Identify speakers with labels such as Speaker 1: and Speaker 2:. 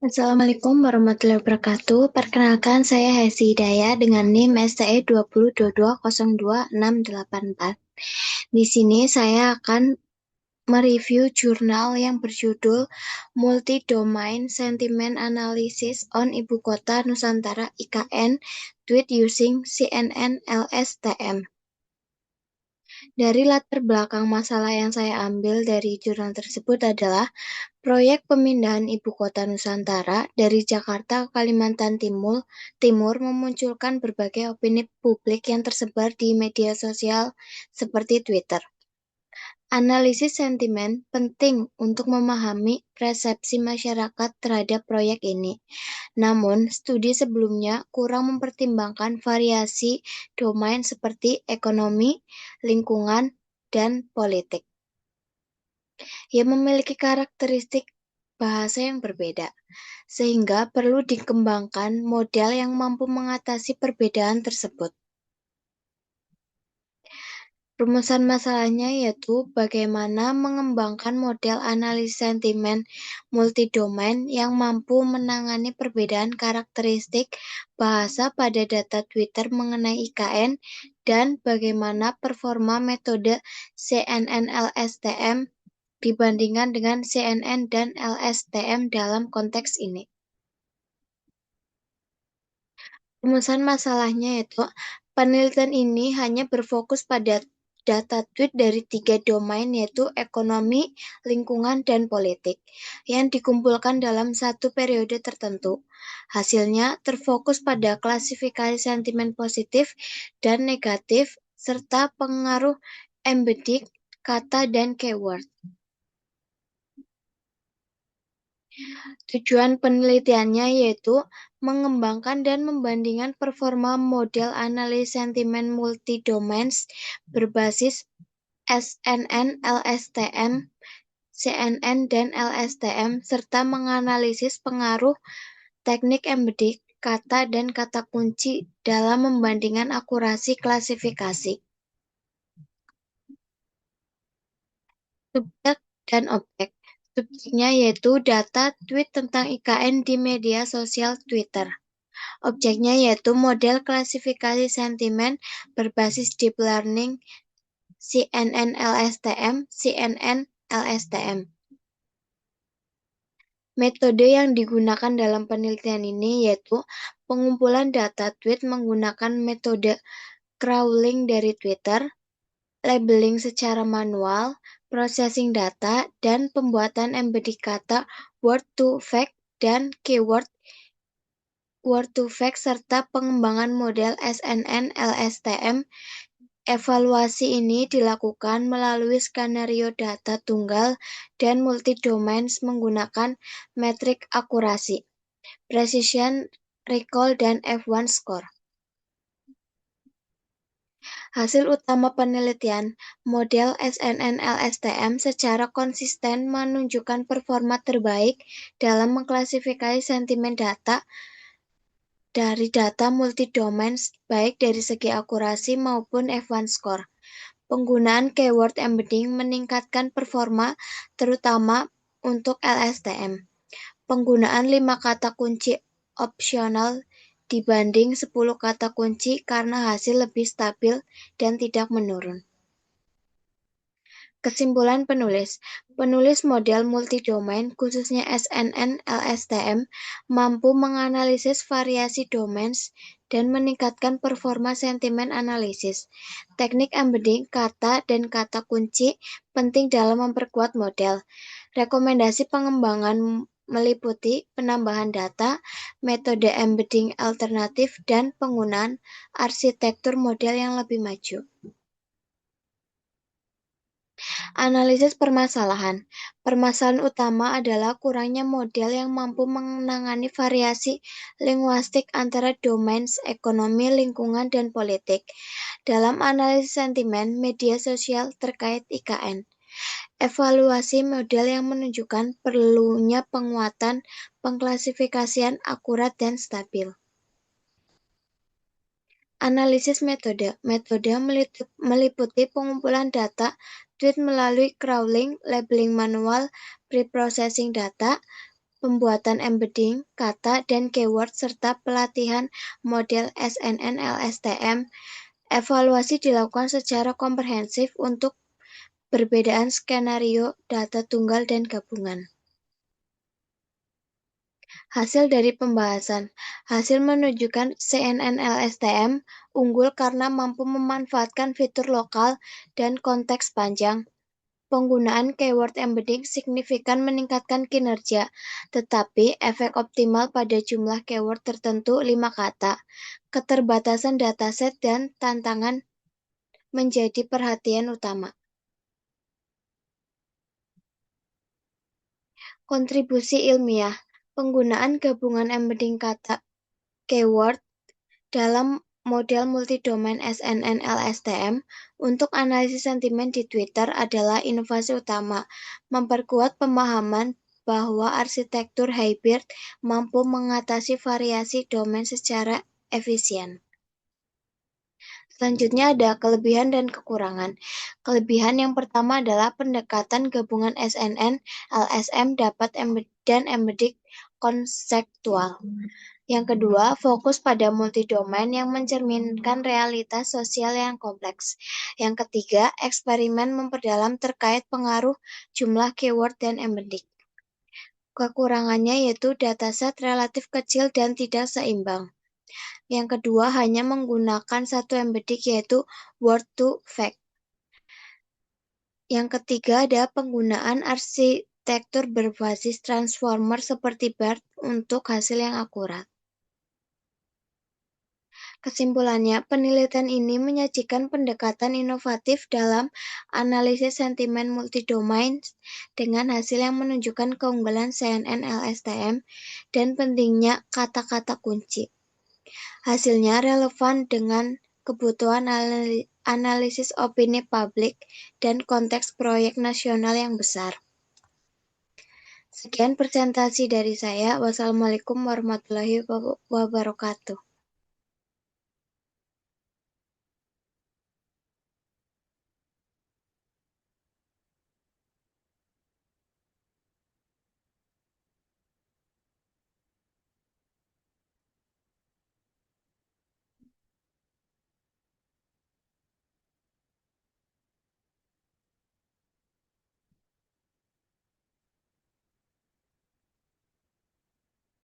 Speaker 1: Assalamualaikum warahmatullahi wabarakatuh. Perkenalkan, saya Hesi Hidayah dengan NIM STE 2022022684. Di sini saya akan mereview jurnal yang berjudul Multi-Domain Sentiment Analysis on Ibu Kota Nusantara IKN Tweet Using CNN LSTM. Dari latar belakang masalah yang saya ambil dari jurnal tersebut adalah proyek pemindahan ibu kota Nusantara dari Jakarta ke Kalimantan Timur memunculkan berbagai opini publik yang tersebar di media sosial seperti Twitter. Analisis sentimen penting untuk memahami persepsi masyarakat terhadap proyek ini. Namun, studi sebelumnya kurang mempertimbangkan variasi domain seperti ekonomi, lingkungan, dan politik yang memiliki karakteristik bahasa yang berbeda, sehingga perlu dikembangkan model yang mampu mengatasi perbedaan tersebut. Rumusan masalahnya yaitu bagaimana mengembangkan model analisis sentimen multidomain yang mampu menangani perbedaan karakteristik bahasa pada data Twitter mengenai IKN dan bagaimana performa metode CNN-LSTM dibandingkan dengan CNN dan LSTM dalam konteks ini. Rumusan masalahnya yaitu penelitian ini hanya berfokus pada data tweet dari 3 domain yaitu ekonomi, lingkungan, dan politik yang dikumpulkan dalam satu periode tertentu. Hasilnya terfokus pada klasifikasi sentimen positif dan negatif serta pengaruh embedik, kata, dan keyword. Tujuan penelitiannya yaitu mengembangkan dan membandingkan performa model analisis sentimen multi-domains berbasis SNN, LSTM, CNN, dan LSTM, serta menganalisis pengaruh teknik embedik, kata, dan kata kunci dalam membandingkan akurasi klasifikasi. Subjek dan objek. Subjeknya yaitu data tweet tentang IKN di media sosial Twitter. Objeknya yaitu model klasifikasi sentimen berbasis deep learning CNN-LSTM, CNN-LSTM. Metode yang digunakan dalam penelitian ini yaitu pengumpulan data tweet menggunakan metode crawling dari Twitter, labeling secara manual, processing data, dan pembuatan embedding kata word-to-fact dan keyword word-to-fact serta pengembangan model SNN LSTM. Evaluasi ini dilakukan melalui skenario data tunggal dan multi-domains menggunakan metrik akurasi, precision, recall, dan F1 score. Hasil utama penelitian, model SNN-LSTM secara konsisten menunjukkan performa terbaik dalam mengklasifikasi sentimen data dari data multi-domains baik dari segi akurasi maupun F1 score. Penggunaan keyword embedding meningkatkan performa terutama untuk LSTM. Penggunaan 5 kata kunci opsional dibanding 10 kata kunci karena hasil lebih stabil dan tidak menurun. Kesimpulan penulis. Penulis model multi-domain, khususnya SNN LSTM, mampu menganalisis variasi domains dan meningkatkan performa sentimen analisis. Teknik embedding kata dan kata kunci penting dalam memperkuat model. Rekomendasi pengembangan meliputi penambahan data, metode embedding alternatif, dan penggunaan arsitektur model yang lebih maju. Analisis permasalahan. Permasalahan utama adalah kurangnya model yang mampu menangani variasi linguistik antara domain ekonomi, lingkungan, dan politik dalam analisis sentimen media sosial terkait IKN. Evaluasi model yang menunjukkan perlunya penguatan pengklasifikasian akurat dan stabil. Analisis metode. Metode meliputi pengumpulan data tweet melalui crawling, labeling manual, pre-processing data, pembuatan embedding, kata, dan keyword, serta pelatihan model SNN LSTM. Evaluasi dilakukan secara komprehensif untuk perbedaan skenario, data tunggal, dan gabungan. Hasil dari pembahasan. Hasil menunjukkan CNN LSTM unggul karena mampu memanfaatkan fitur lokal dan konteks panjang. Penggunaan keyword embedding signifikan meningkatkan kinerja, tetapi efek optimal pada jumlah keyword tertentu 5 kata. Keterbatasan dataset dan tantangan menjadi perhatian utama. Kontribusi ilmiah. Penggunaan gabungan embedding kata keyword dalam model multidomain SNN LSTM untuk analisis sentimen di Twitter adalah inovasi utama, memperkuat pemahaman bahwa arsitektur hybrid mampu mengatasi variasi domain secara efisien. Selanjutnya ada kelebihan dan kekurangan. Kelebihan yang pertama adalah pendekatan gabungan SNN LSM dapat dan embedding konseptual. Yang kedua, fokus pada multidomain yang mencerminkan realitas sosial yang kompleks. Yang ketiga, eksperimen memperdalam terkait pengaruh jumlah keyword dan embedding. Kekurangannya yaitu dataset relatif kecil dan tidak seimbang. Yang kedua, hanya menggunakan satu embedding yaitu word to fact. Yang ketiga ada penggunaan arsitektur berbasis transformer seperti BERT untuk hasil yang akurat. Kesimpulannya, penelitian ini menyajikan pendekatan inovatif dalam analisis sentimen multidomain dengan hasil yang menunjukkan keunggulan CNN LSTM dan pentingnya kata-kata kunci. Hasilnya relevan dengan kebutuhan analisis opini publik dan konteks proyek nasional yang besar. Sekian presentasi dari saya. Wassalamualaikum warahmatullahi wabarakatuh.